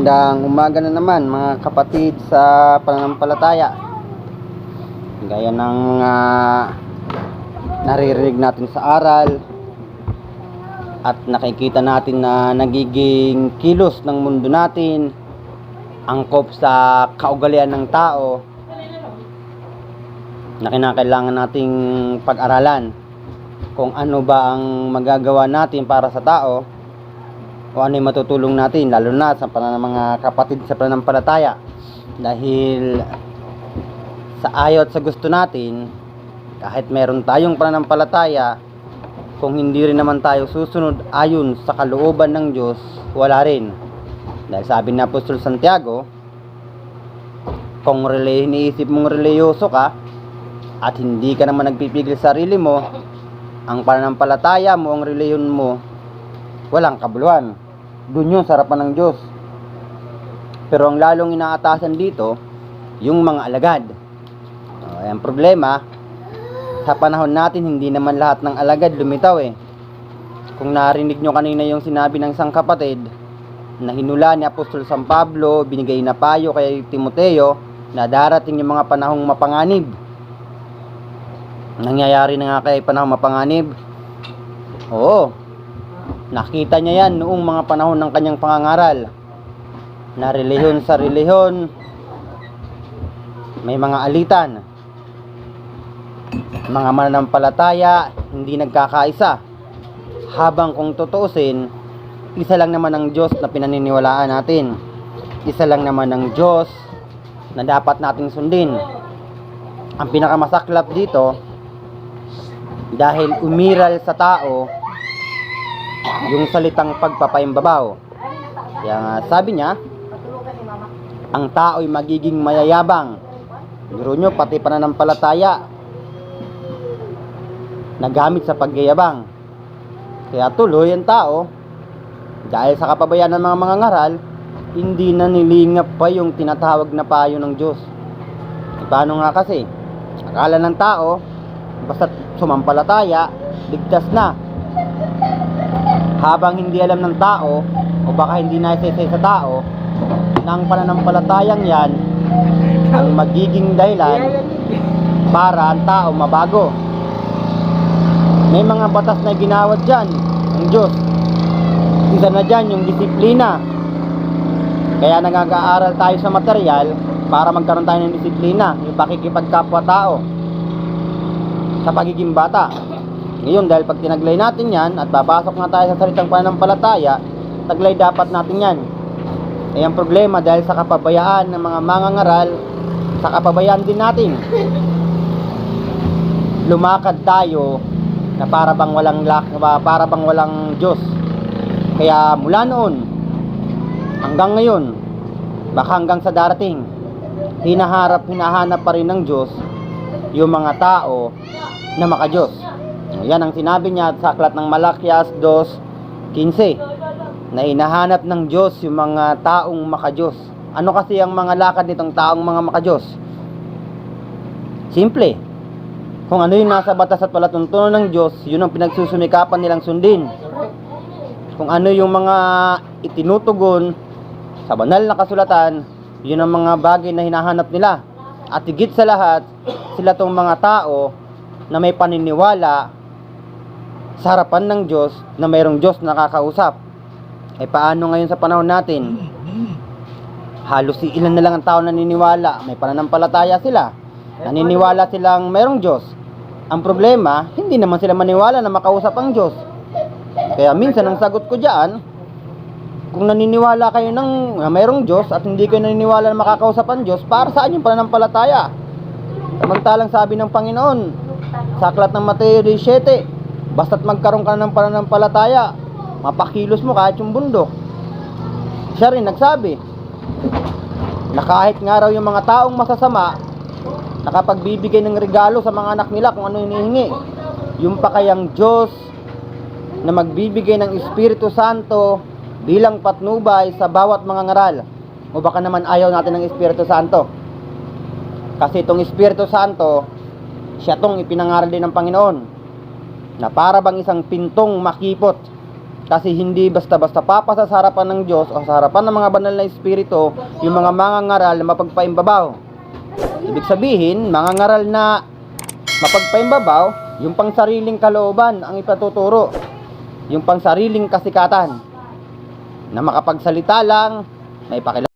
Magandang umaga na naman mga kapatid sa pananampalataya. Gaya ng mga naririnig natin sa aral at nakikita natin na nagiging kilos ng mundo natin, angkop sa kaugalian ng tao na kinakailangan nating pag-aralan kung ano ba ang magagawa natin para sa tao o ano yung matutulong natin, lalo na sa mga kapatid sa pananampalataya. Dahil sa ayaw at sa gusto natin, kahit meron tayong pananampalataya, kung hindi rin naman tayo susunod ayon sa kalooban ng Diyos, wala rin. Dahil sabi ni Apostol Santiago, kung iniisip mong reliyoso ka at hindi ka naman nagpipigil sa sarili mo, ang pananampalataya mo, ang reliyon mo, walang kabuluhan. Doon yun sa harapan ng Diyos. Pero ang lalong inaatasan dito, yung mga alagad. Ang problema, sa panahon natin, hindi naman lahat ng alagad lumitaw eh. Kung narinig nyo kanina yung sinabi ng isang kapatid, na hinula ni Apostol San Pablo, binigay na payo kay Timoteo, na darating yung mga panahong mapanganib. Nangyayari na nga kay panahong mapanganib. Oo, nakita niya yan noong mga panahon ng kanyang pangangaral, na reliyon sa reliyon may mga alitan, mga mananampalataya hindi nagkakaisa, habang kung tutuusin, isa lang naman ang Diyos na pinaniniwalaan natin, isa lang naman ang Diyos na dapat nating sundin. Ang pinakamasaklap dito, dahil umiral sa tao yung salitang pagpapaimbabaw. Kaya nga sabi niya, ang tao'y magiging mayayabang. Biro nyo, pati pananampalataya nagamit sa pagyayabang. Kaya tuloy ang tao, dahil sa kapabayaan ng mga mangangaral, hindi na nilingap pa yung tinatawag na payo ng Diyos. Paano nga kasi? Akala ng tao, basta sumampalataya, ligtas na. Habang hindi alam ng tao, o baka hindi naisisay sa tao, na ang pananampalatayang yan ang magiging dahilan para ang tao mabago. May mga batas na ginawad dyan ng Diyos. Isa na dyan yung disiplina. Kaya nag-aaral tayo sa material para magkaroon tayo ng disiplina, yung pakikipagkapwa-tao sa pagiging bata. Ngayon, dahil pag tinaglay natin yan at babasok na tayo sa salitang pananampalataya, taglay dapat natin yan. Ang problema, dahil sa kapabayaan ng mga mangangaral, sa kapabayaan din natin, lumakad tayo na para bang walang Diyos. Kaya mula noon hanggang ngayon, baka hanggang sa darating, hinahanap pa rin ng Diyos yung mga tao na maka-Diyos. Yan ang sinabi niya sa aklat ng Malakias 2:15, na hinahanap ng Diyos yung mga taong maka-Diyos. Ano kasi ang mga lakad nitong taong mga maka-Diyos? Simple. Kung ano yung nasa batas at palatuntunan ng Diyos, yun ang pinagsusumikapan nilang sundin. Kung ano yung mga itinutugon sa banal na kasulatan, yun ang mga bagay na hinahanap nila. At higit sa lahat, sila tong mga tao na may paniniwala sa harapan ng Diyos na mayroong Diyos na nakakausap. Paano ngayon sa panahon natin? Halos ilan na lang ang tao naniniwala, may pananampalataya sila, naniniwala silang mayroong Diyos. Ang problema, hindi naman sila maniwala na makausap ang Diyos. Kaya minsan ang sagot ko diyan, kung naniniwala kayo na mayroong Diyos at hindi kayo naniniwala na makakausap ang Diyos, para saan yung pananampalataya? Samantalang sabi ng Panginoon sa aklat ng Mateo 17, basta't magkaroon ka ng pananampalataya, mapakilos mo kahit yung bundok. Siya rin nagsabi na kahit nga raw yung mga taong masasama nakapagbibigay ng regalo sa mga anak nila kung ano hinihingi, yung pa kayang Diyos na magbibigay ng Espiritu Santo bilang patnubay sa bawat mga ngaral. O baka naman ayaw natin ng Espiritu Santo? Kasi itong Espiritu Santo, siya tong ipinangaral din ng Panginoon, na para bang isang pintong makipot Kasi hindi basta-basta papasa sa harapan ng Diyos o sa harapan ng mga banal na espiritu yung mga mangangaral na mapagpaimbabaw. Ibig sabihin, mangangaral na mapagpaimbabaw, yung pangsariling kalooban ang ipatuturo. Yung pangsariling kasikatan na makapagsalita lang, may pakilala.